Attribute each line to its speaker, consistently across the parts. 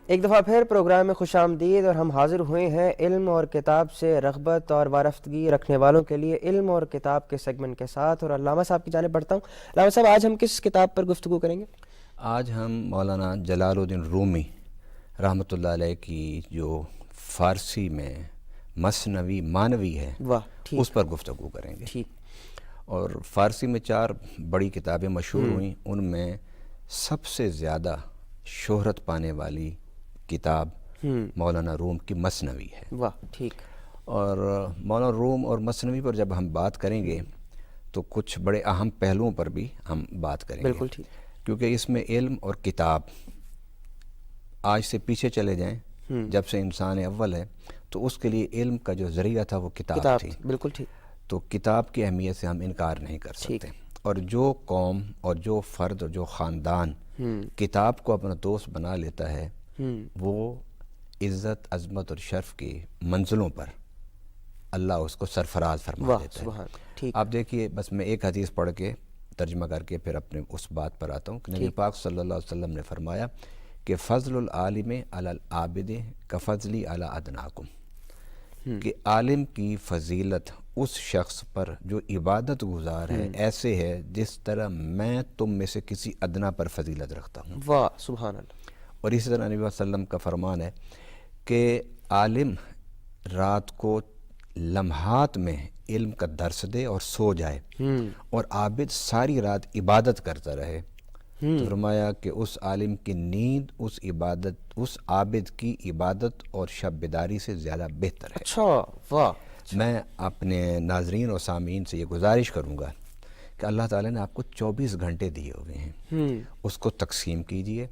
Speaker 1: ایک دفعہ پھر پروگرام میں خوش آمدید، اور ہم حاضر ہوئے ہیں علم اور کتاب سے رغبت اور وارفتگی رکھنے والوں کے لیے علم اور کتاب کے سیگمنٹ کے ساتھ، اور علامہ صاحب کی جانب بڑھتا ہوں۔ علامہ صاحب، آج ہم کس کتاب پر گفتگو کریں گے؟
Speaker 2: آج ہم مولانا جلال الدین رومی رحمۃ اللہ علیہ کی جو فارسی میں مثنوی مانوی ہے
Speaker 1: واہ، ٹھیک
Speaker 2: اس پر گفتگو کریں گے۔
Speaker 1: ٹھیک۔
Speaker 2: اور فارسی میں 4 بڑی کتابیں مشہور ہوئیں، ان میں سب سے زیادہ شہرت پانے والی کتاب مولانا روم کی مثنوی ہے۔
Speaker 1: واہ، ٹھیک۔
Speaker 2: اور مولانا روم اور مثنوی پر جب ہم بات کریں گے تو کچھ بڑے اہم پہلوؤں پر بھی ہم بات کریں گے،
Speaker 1: بالکل ٹھیک۔
Speaker 2: کیونکہ اس میں علم اور کتاب، آج سے پیچھے چلے جائیں جب سے انسان اول ہے تو اس کے لیے علم کا جو ذریعہ تھا وہ کتاب تھی۔
Speaker 1: بالکل ٹھیک۔
Speaker 2: تو کتاب کی اہمیت سے ہم انکار نہیں کر سکتے، اور جو قوم اور جو فرد اور جو خاندان کتاب کو اپنا دوست بنا لیتا ہے وہ عزت، عظمت اور شرف کی منزلوں پر اللہ اس کو سرفراز فرما دیتا ہے۔ آپ دیکھیے، بس میں ایک حدیث پڑھ کے ترجمہ کر کے پھر اپنے اس بات پر آتا ہوں کہ نبی پاک صلی اللہ علیہ وسلم نے فرمایا کہ فضل العالم علی العابد کفضلی علی ادناکم، کہ عالم کی فضیلت اس شخص پر جو عبادت گزار ہے ایسے ہے جس طرح میں تم میں سے کسی ادنا پر فضیلت رکھتا ہوں۔
Speaker 1: واہ، سبحان اللہ۔
Speaker 2: اور اسی طرح نبی صلی اللہ علیہ وسلم کا فرمان ہے کہ عالم رات کو لمحات میں علم کا درس دے اور سو جائے، اور عابد ساری رات عبادت کرتا رہے، تو فرمایا کہ اس عالم کی نیند اس عابد کی عبادت اور شب بیداری سے زیادہ بہتر ہے۔
Speaker 1: اچھا، واہ۔
Speaker 2: میں اپنے ناظرین اور سامعین سے یہ گزارش کروں گا کہ اللہ تعالیٰ نے آپ کو 24 گھنٹے دیے ہوئے ہیں، اس کو تقسیم کیجئے۔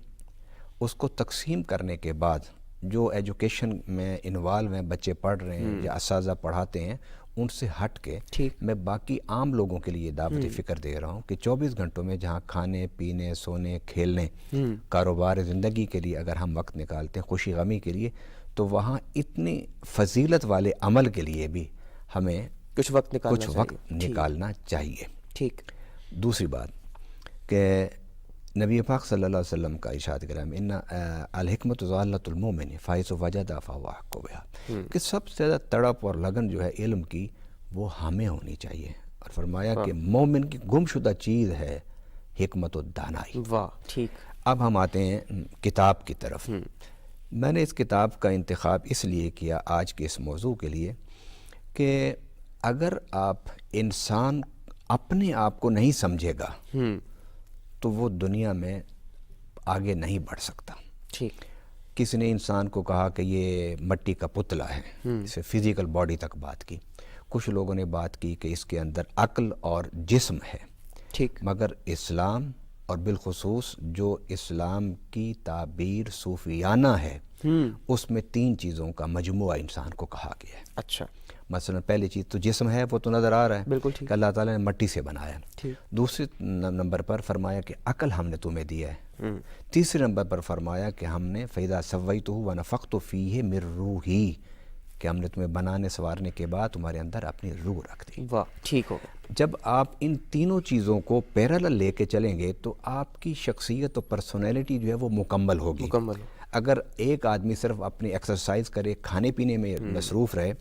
Speaker 2: اس کو تقسیم کرنے کے بعد جو ایجوکیشن میں انوالو ہیں، بچے پڑھ رہے ہیں یا اساتذہ پڑھاتے ہیں، ان سے ہٹ کے میں باقی عام لوگوں کے لیے دعوت فکر دے رہا ہوں کہ 24 گھنٹوں میں جہاں کھانے پینے، سونے، کھیلنے، کاروبار زندگی کے لیے اگر ہم وقت نکالتے ہیں، خوشی غمی کے لیے، تو وہاں اتنی فضیلت والے عمل کے لیے بھی ہمیں
Speaker 1: کچھ وقت
Speaker 2: نکالنا چاہیے۔
Speaker 1: ٹھیک۔
Speaker 2: دوسری بات کہ نبی پاک صلی اللہ علیہ وسلم کا ارشاد کرام ان الحکمت ضالۃ المومن فحیث وجدها فہو احق بہا، کہ سب سے زیادہ تڑپ اور لگن جو ہے علم کی وہ ہمیں ہونی چاہیے، اور فرمایا کہ مومن کی گم شدہ چیز ہے حکمت و دانائی۔
Speaker 1: واہ، ٹھیک۔
Speaker 2: اب ہم آتے ہیں کتاب کی طرف۔ میں نے اس کتاب کا انتخاب اس لیے کیا آج کے اس موضوع کے لیے کہ اگر انسان اپنے آپ کو نہیں سمجھے گا تو وہ دنیا میں آگے نہیں بڑھ سکتا۔
Speaker 1: ٹھیک۔
Speaker 2: کسی نے انسان کو کہا کہ یہ مٹی کا پتلا ہے، اسے فزیکل باڈی تک بات کی۔ کچھ لوگوں نے بات کی کہ اس کے اندر عقل اور جسم ہے۔
Speaker 1: ٹھیک۔
Speaker 2: مگر اسلام اور بالخصوص جو اسلام کی تعبیر صوفیانہ ہے اس میں 3 چیزوں کا مجموعہ انسان کو کہا گیا ہے۔
Speaker 1: اچھا۔
Speaker 2: مثلا پہلی چیز تو جسم ہے، وہ تو نظر آ رہا ہے،
Speaker 1: بالکل ٹھیک۔
Speaker 2: کہ اللہ تعالیٰ نے مٹی سے بنایا۔
Speaker 1: ٹھیک۔
Speaker 2: دوسرے نمبر پر فرمایا کہ عقل ہم نے تمہیں دیا ہے۔ تیسرے نمبر پر فرمایا کہ ہم نے فَإِذَا سَوَّيْتُهُ وَنَفَخْتُ فِيهِ مِن رُوحِي، کہ ہم نے تمہیں بنانے سنوارنے کے بعد تمہارے اندر اپنی روح رکھ دی۔
Speaker 1: واہ، ٹھیک ہو گیا۔
Speaker 2: جب آپ ان تینوں چیزوں کو پیرالل لے کے چلیں گے تو آپ کی شخصیت اور پرسنالٹی جو ہے وہ مکمل ہوگی۔ اگر ایک آدمی صرف اپنی ایکسرسائز کرے، کھانے پینے میں مصروف رہے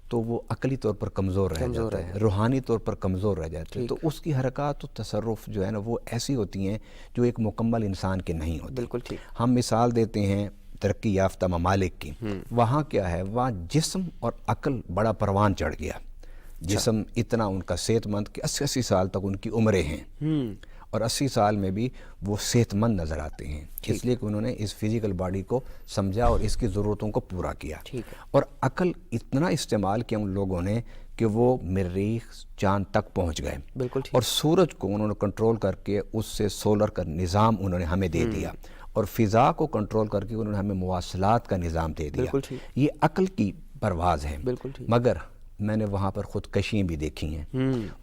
Speaker 2: تو وہ عقلی طور پر کمزور رہ جاتا ہے، روحانی طور پر کمزور رہ جاتا ہے، تو اس کی حرکات و تصرف جو ہے نا وہ ایسی ہوتی ہیں جو ایک مکمل انسان کے نہیں ہوتی۔
Speaker 1: بالکل ٹھیک۔
Speaker 2: ہم مثال دیتے ہیں ترقی یافتہ ممالک کی، وہاں کیا ہے، وہاں جسم اور عقل بڑا پروان چڑھ گیا۔ جسم اتنا ان کا صحت مند کہ 80 سال تک ان کی عمریں ہیں، اور 80 سال میں بھی وہ صحت مند نظر آتے ہیں، اس لیے کہ انہوں نے اس فزیکل باڈی کو سمجھا اور اس کی ضرورتوں کو پورا کیا۔ اور عقل اتنا استعمال کیا ان لوگوں نے کہ وہ مریخ، چاند تک پہنچ گئے، اور سورج کو انہوں نے کنٹرول کر کے اس سے سولر کا نظام انہوں نے ہمیں دے دیا، اور فضا کو کنٹرول کر کے انہوں نے ہمیں مواصلات کا نظام دے دیا۔ یہ عقل کی پرواز ہے۔ مگر میں نے وہاں پر خودکشیاں بھی دیکھی ہیں۔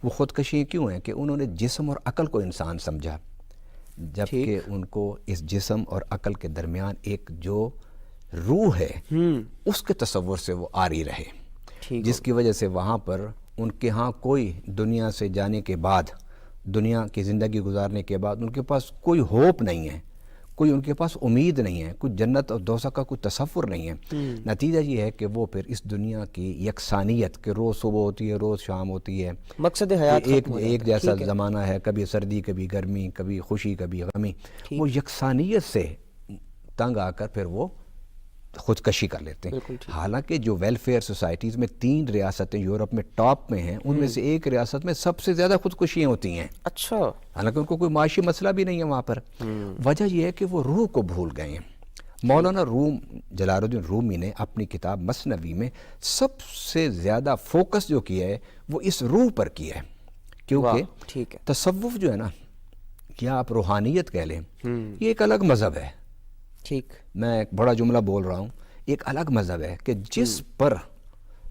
Speaker 2: وہ خودکشیاں کیوں ہیں کہ انہوں نے جسم اور عقل کو انسان سمجھا، جبکہ ان کو اس جسم اور عقل کے درمیان ایک جو روح ہے اس کے تصور سے وہ آری رہے، جس کی وجہ سے وہاں پر ان کے ہاں کوئی دنیا سے جانے کے بعد، دنیا کی زندگی گزارنے کے بعد ان کے پاس کوئی ہوپ نہیں ہے، کوئی ان کے پاس امید نہیں ہے، کوئی جنت اور دوزخ کا کوئی تصور نہیں ہے۔ نتیجہ یہ ہے کہ وہ پھر اس دنیا کی یکسانیت کہ روز صبح ہوتی ہے، روز شام ہوتی ہے،
Speaker 1: مقصد حیات
Speaker 2: ایک جیسا زمانہ ہے، کبھی سردی کبھی گرمی، کبھی خوشی کبھی غمی، وہ یکسانیت سے تنگ آ کر پھر وہ خودکشی کر لیتے ہیں۔ حالانکہ جو ویلفیئر سوسائٹیز میں 3 ریاستیں یورپ میں ٹاپ میں ہیں، ان میں سے ایک ریاست میں سب سے زیادہ خودکشیاں ہوتی ہیں۔
Speaker 1: اچھا،
Speaker 2: حالانکہ ان کو کوئی معاشی مسئلہ بھی نہیں ہے وہاں پر۔ وجہ یہ ہے کہ وہ روح کو بھول گئے ہیں۔ مولانا جلال الدین رومی نے اپنی کتاب مثنوی میں سب سے زیادہ فوکس جو کیا ہے وہ اس روح پر کیا ہے، کیونکہ تصوف جو ہے نا، یا آپ روحانیت کہہ لیں، یہ ایک الگ مذہب ہے۔
Speaker 1: ٹھیک،
Speaker 2: میں ایک بڑا جملہ بول رہا ہوں، ایک الگ مذہب ہے کہ جس پر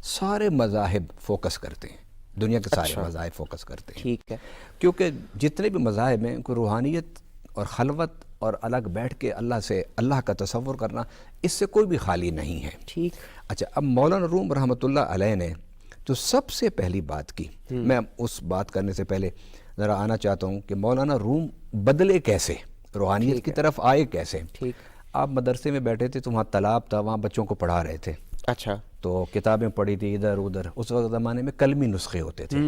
Speaker 2: سارے مذاہب فوکس کرتے ہیں، دنیا کے سارے مذاہب فوکس کرتے ہیں۔
Speaker 1: ٹھیک ہے،
Speaker 2: کیونکہ جتنے بھی مذاہب ہیں، کوئی روحانیت اور خلوت اور الگ بیٹھ کے اللہ کا تصور کرنا، اس سے کوئی بھی خالی نہیں ہے۔
Speaker 1: ٹھیک،
Speaker 2: اچھا، اب مولانا روم رحمۃ اللہ علیہ نے جو سب سے پہلی بات کی، میں اس بات کرنے سے پہلے ذرا آنا چاہتا ہوں کہ مولانا روم بدلے کیسے، روحانیت کی طرف آئے کیسے۔
Speaker 1: ٹھیک،
Speaker 2: آپ مدرسے میں بیٹھے تھے تو وہاں تالاب تھا، وہاں بچوں کو پڑھا رہے تھے،
Speaker 1: اچھا،
Speaker 2: تو کتابیں پڑھی تھی ادھر ادھر۔ اس وقت زمانے میں قلمی نسخے ہوتے تھے،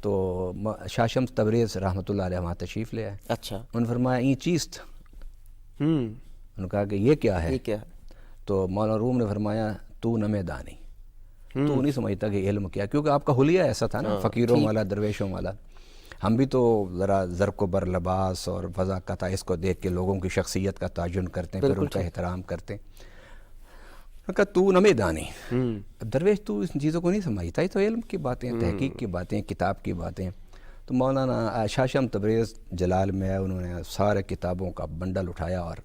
Speaker 2: تو شاہ شمس تبریز رحمۃ اللہ علیہ وہاں تشریف لے آئے۔
Speaker 1: اچھا،
Speaker 2: انہوں نے فرمایا یہ چیز تھا، انہوں نے کہا کہ یہ کیا ہے؟ تو مولانا روم نے فرمایا تو نمے دانی، تو نہیں سمجھتا کہ علم کیا، کیونکہ آپ کا حلیہ ایسا تھا نا، فقیروں والا، درویشوں والا۔ ہم بھی تو ذرا زرق و بر لباس اور فضاقت اس کو دیکھ کے لوگوں کی شخصیت کا تعین کرتے ہیں، پھر ان کا احترام کرتے ہیں۔ انہوں نے کہا تو نمے دانی، درویش تو اس چیزوں کو نہیں سمجھتا، یہ تو علم کی باتیں، تحقیق کی باتیں، کتاب کی باتیں۔ تو مولانا شاہ شمس تبریز جلال میں انہوں نے سارے کتابوں کا بنڈل اٹھایا اور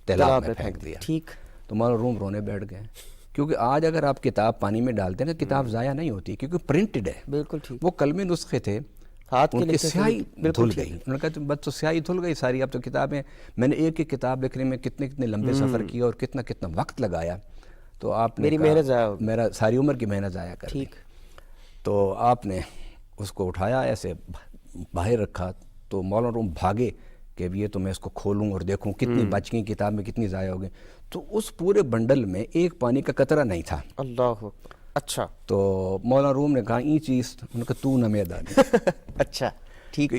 Speaker 2: تالاب میں پھینک دیا۔
Speaker 1: ٹھیک،
Speaker 2: تو مولانا روم رونے بیٹھ گئے، کیونککہ آج اگر آپ کتاب پانی میں ڈالتے ہیں نا، کتاب ضائع نہیں ہوتی، کیونکہ پرنٹڈ ہے۔
Speaker 1: بالکل ٹھیک،
Speaker 2: وہ قلمی نسخے تھے، ان کی سیاہی دھل گئی۔ انہوں نے کہا بس تو سیاہی دھل گئی ساری، اب تو کتابیں، میں نے ایک کتاب لکھنے میں کتنے لمبے سفر کیا اور کتنا وقت لگایا، تو آپ نے
Speaker 1: میری محنت ضائع ہو گئی،
Speaker 2: میرا ساری عمر کی محنت ضائع کر دی۔ تو آپ نے اس کو اٹھایا، ایسے باہر رکھا، تو مولانا روم بھاگے کہ یہ تو میں اس کو کھولوں اور دیکھوں کتنی بچ گئی کتاب میں، کتنی ضائع ہو گئی۔ تو اس پورے بنڈل میں ایک پانی کا قطرہ نہیں تھا۔
Speaker 1: اللہ، اچھا،
Speaker 2: تو مولانا روم نے کہا یہ چیز، انہوں نے کہا تو نمے دانی،
Speaker 1: اچھا، ٹھیک،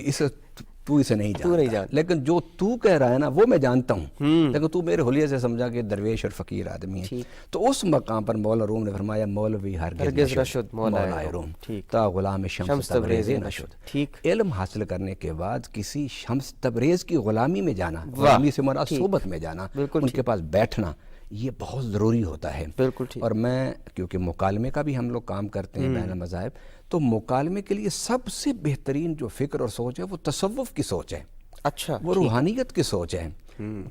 Speaker 2: تو اسے نہیں جانتا، لیکن جو تو کہہ رہا ہے نا وہ میں جانتا ہوں، لیکن تو میرے حلیے سے سمجھا کہ درویش اور فقیر آدمی ہے۔ تو اس مقام پر مولانا روم نے فرمایا مولوی ہرگز نہ شد مولا روم تا غلام شمس تبریز نہ شد۔ علم حاصل کرنے کے بعد کسی شمس تبریز کی غلامی میں جانا، غلامی سے مراد صحبت میں جانا، ان کے پاس بیٹھنا، یہ بہت ضروری ہوتا ہے۔ اور میں کیونکہ مکالمے کا بھی ہم لوگ کام کرتے ہیں بین المذاہب، تو مکالمے کے لیے سب سے بہترین جو فکر اور سوچ ہے وہ تصوف کی سوچ ہے،
Speaker 1: اچھا،
Speaker 2: وہ روحانیت کی سوچ ہے۔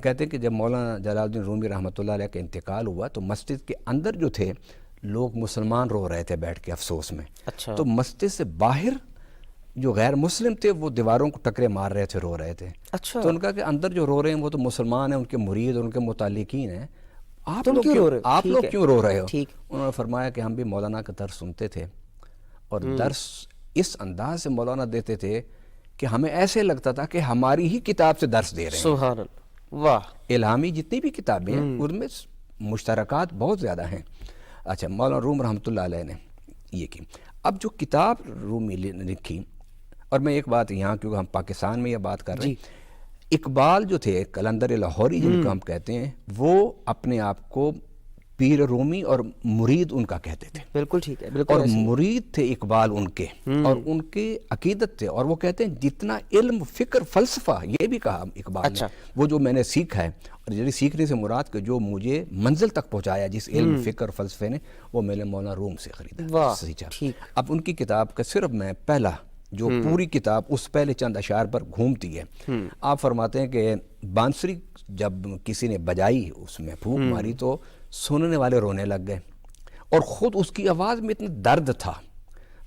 Speaker 2: کہتے ہیں کہ جب مولانا جلال الدین رومی رحمۃ اللہ علیہ کا انتقال ہوا تو مسجد کے اندر جو تھے لوگ مسلمان رو رہے تھے بیٹھ کے افسوس میں، تو مسجد سے باہر جو غیر مسلم تھے وہ دیواروں کو ٹکرے مار رہے تھے، رو رہے تھے۔ تو ان کا کہ اندر جو رو رہے ہیں وہ تو مسلمان ہیں، ان کے مرید اور ان کے متعلقین ہیں، آپ لوگ کیوں رو رہے ہو؟ انہوں نے فرمایا کہ ہم بھی مولانا کا درس سنتے تھے، اور درس اس انداز سے مولانا دیتے تھے کہ ہمیں ایسے لگتا تھا کہ ہماری ہی کتاب سے درس دے رہے ہیں۔
Speaker 1: سبحان اللہ، واہ،
Speaker 2: الہامی جتنی بھی کتابیں ہیں ان میں مشترکات بہت زیادہ ہیں۔ اچھا، مولانا روم رحمۃ اللہ علیہ نے یہ کی۔ اب جو کتاب رومی نے لکھی، اور میں ایک بات یہاں کیونکہ ہم پاکستان میں یہ بات کر رہے ہیں، اقبال جو تھے قلندر لاہوری جن کو ہم کہتے ہیں، وہ اپنے آپ کو پیر رومی اور مرید ان کا کہتے تھے۔
Speaker 1: بالکل ٹھیک ہے، بالکل،
Speaker 2: اور مرید تھے اقبال ان کے، اور ان کے عقیدت تھے، اور وہ کہتے ہیں جتنا علم، فکر، فلسفہ، یہ بھی کہا اقبال نے، وہ جو میں نے سیکھا ہے، اور یعنی سیکھنے سے مراد کہ جو مجھے منزل تک پہنچایا جس علم، فکر، فلسفے نے، وہ میں نے مولانا روم سے خریدا، سیکھا۔ اب ان کی کتاب کا صرف میں پہلا جو پوری کتاب اس پہلے چند اشعار پر گھومتی ہے، آپ فرماتے ہیں کہ بانسری جب کسی نے بجائی، اس میں پھونک ماری تو سننے والے رونے لگ گئے، اور خود اس کی آواز میں اتنا درد تھا،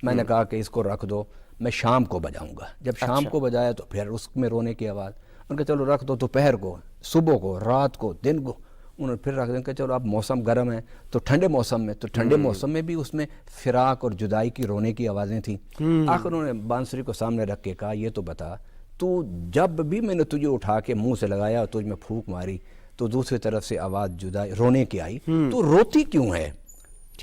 Speaker 2: میں نے کہا کہ اس کو رکھ دو، میں شام کو بجاؤں گا۔ جب شام کو بجایا تو پھر اس میں رونے کی آواز، ان کا چلو رکھ دو، دوپہر کو، صبح کو، رات کو، دن کو، انہوں نے پھر رکھ دیں کہ چلو اب موسم گرم ہے تو ٹھنڈے موسم میں، تو ٹھنڈے موسم میں بھی اس میں فراق اور جدائی کی رونے کی آوازیں تھیں۔ آخر انہوں نے بانسری کو سامنے رکھ کے کہا یہ تو بتا تو جب بھی میں نے تجھے اٹھا کے منہ سے لگایا اور تجھ میں پھونک ماری تو دوسری طرف سے آواز جدائی رونے کی آئی، تو روتی کیوں ہے؟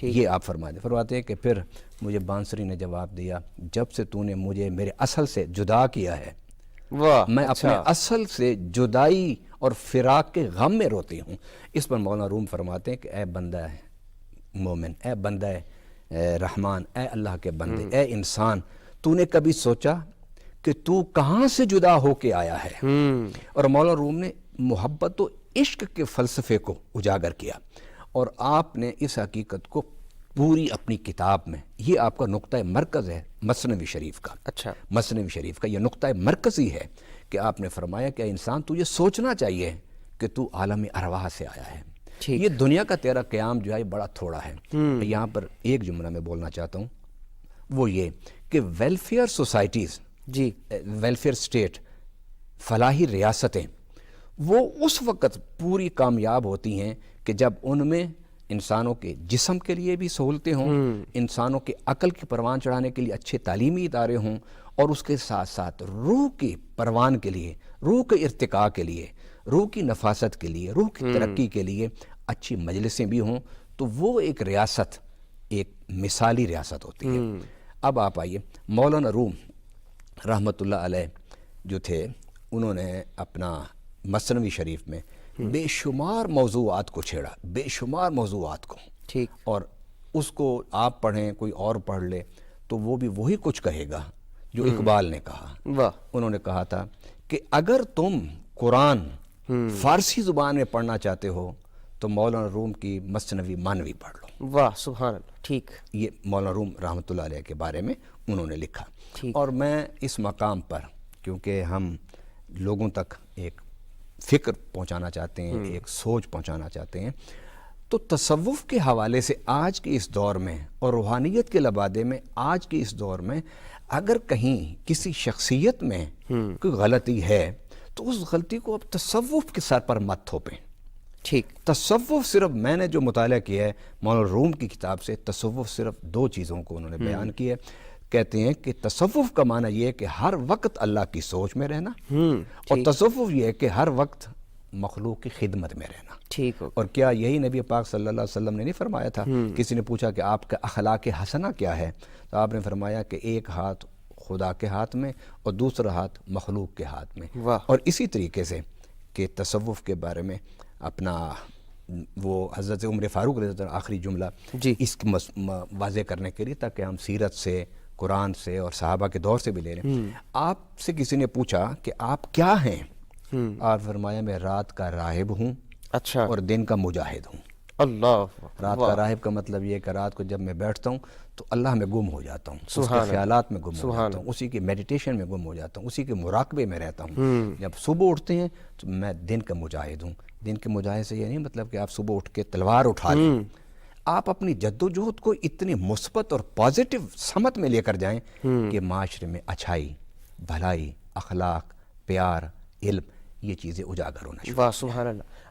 Speaker 2: یہ آپ فرماتے ہیں کہ پھر مجھے بانسری نے جواب دیا، جب سے تو نے مجھے میرے اصل سے جدا کیا ہے، میں اپنے اصل سے جدائی اور فراق کے غم میں روتی ہوں۔ اس پر مولانا روم فرماتے ہیں کہ اے بندہ مومن، اے بندہ رحمان، اے اللہ کے بندے، اے انسان، تو نے کبھی سوچا کہ تو کہاں سے جدا ہو کے آیا ہے؟ اور مولانا روم نے محبت و عشق کے فلسفے کو اجاگر کیا، اور آپ نے اس حقیقت کو پوری اپنی کتاب میں، یہ آپ کا نقطہ مرکز ہے مثنوی شریف کا۔
Speaker 1: اچھا،
Speaker 2: مثنوی شریف کا یہ نقطہ مرکزی ہے کہ آپ نے فرمایا کہ انسان تو یہ سوچنا چاہیے کہ تو عالم ارواح سے آیا ہے، یہ دنیا کا تیرا قیام جو ہے بڑا تھوڑا ہے۔ یہاں پر ایک جملہ میں بولنا چاہتا ہوں، وہ یہ کہ ویلفیئر سوسائٹیز،
Speaker 1: جی،
Speaker 2: ویلفیئر سٹیٹ، فلاحی ریاستیں، وہ اس وقت پوری کامیاب ہوتی ہیں کہ جب ان میں انسانوں کے جسم کے لیے بھی سہولتیں ہوں، انسانوں کے عقل کی پروان چڑھانے کے لیے اچھے تعلیمی ادارے ہوں، اور اس کے ساتھ ساتھ روح کی پروان کے لیے، روح کے ارتقاء کے لیے، روح کی نفاست کے لیے، روح کی ترقی کے لیے اچھی مجلسیں بھی ہوں، تو وہ ایک ریاست ایک مثالی ریاست ہوتی ہے۔ اب آپ آئیے، مولانا روم رحمۃ اللہ علیہ جو تھے، انہوں نے اپنا مثنوی شریف میں بے شمار موضوعات کو چھیڑا، بے شمار موضوعات کو،
Speaker 1: ٹھیک،
Speaker 2: اور اس کو آپ پڑھیں، کوئی اور پڑھ لے تو وہ بھی وہی کچھ کہے گا جو اقبال نے کہا۔ انہوں نے کہا تھا کہ اگر تم قرآن فارسی زبان میں پڑھنا چاہتے ہو تو مولانا روم کی مثنوی مانوی پڑھ لو۔
Speaker 1: واہ سبحان اللہ، ٹھیک،
Speaker 2: یہ مولانا روم رحمۃ اللہ علیہ کے بارے میں انہوں نے لکھا۔ اور میں اس مقام پر، کیونکہ ہم لوگوں تک ایک فکر پہنچانا چاہتے ہیں، ایک سوچ پہنچانا چاہتے ہیں، تو تصوف کے حوالے سے آج کے اس دور میں اور روحانیت کے لبادے میں آج کے اس دور میں اگر کہیں کسی شخصیت میں کوئی غلطی ہے تو اس غلطی کو اب تصوف کے سر پر مت تھوپیں۔
Speaker 1: ٹھیک،
Speaker 2: تصوف صرف، میں نے جو مطالعہ کیا ہے مولانا روم کی کتاب سے، تصوف صرف دو چیزوں کو انہوں نے بیان کیا ہے۔ کہتے ہیں کہ تصوف کا معنی یہ ہے کہ ہر وقت اللہ کی سوچ میں رہنا، اور تصوف یہ ہے کہ ہر وقت مخلوق کی خدمت میں رہنا۔
Speaker 1: ٹھیک ہو،
Speaker 2: اور کیا یہی نبی پاک صلی اللہ علیہ وسلم نے نہیں فرمایا تھا؟ کسی نے پوچھا کہ آپ کا اخلاق حسنہ کیا ہے، تو آپ نے فرمایا کہ ایک ہاتھ خدا کے ہاتھ میں اور دوسرا ہاتھ مخلوق کے ہاتھ میں۔ اور اسی طریقے سے کہ تصوف کے بارے میں اپنا وہ حضرت عمر فاروق رضی اللہ عنہ آخری جملہ اس کی واضح کرنے کے لیے، تاکہ ہم سیرت سے، قرآن سے اور صحابہ کے دور سے بھی لے لیں۔ آپ سے کسی نے پوچھا کہ آپ کیا ہیں؟ آپ فرمایا میں رات کا راہب ہوں،
Speaker 1: اچھا،
Speaker 2: اور دن کا مجاہد ہوں۔
Speaker 1: اللہ،
Speaker 2: رات کا راہب کا مطلب یہ ہے کہ رات کو جب میں بیٹھتا ہوں تو اللہ میں گم ہو جاتا ہوں، اس کے خیالات میں گم ہو جاتا ہوں، اسی کی میڈیٹیشن میں گم ہو جاتا ہوں، اسی کے مراقبے میں رہتا ہوں۔ جب صبح اٹھتے ہیں تو میں دن کا مجاہد ہوں۔ دن کے مجاہد سے یہ نہیں مطلب کہ آپ صبح اٹھ کے تلوار اٹھا لیں، آپ اپنی جد و جہد کو اتنی مثبت اور پازیٹیو سمت میں لے کر جائیں کہ معاشرے میں اچھائی، بھلائی، اخلاق، پیار، علم، یہ چیزیں اجاگر ہونا شروع۔
Speaker 1: واہ سبحان اللہ۔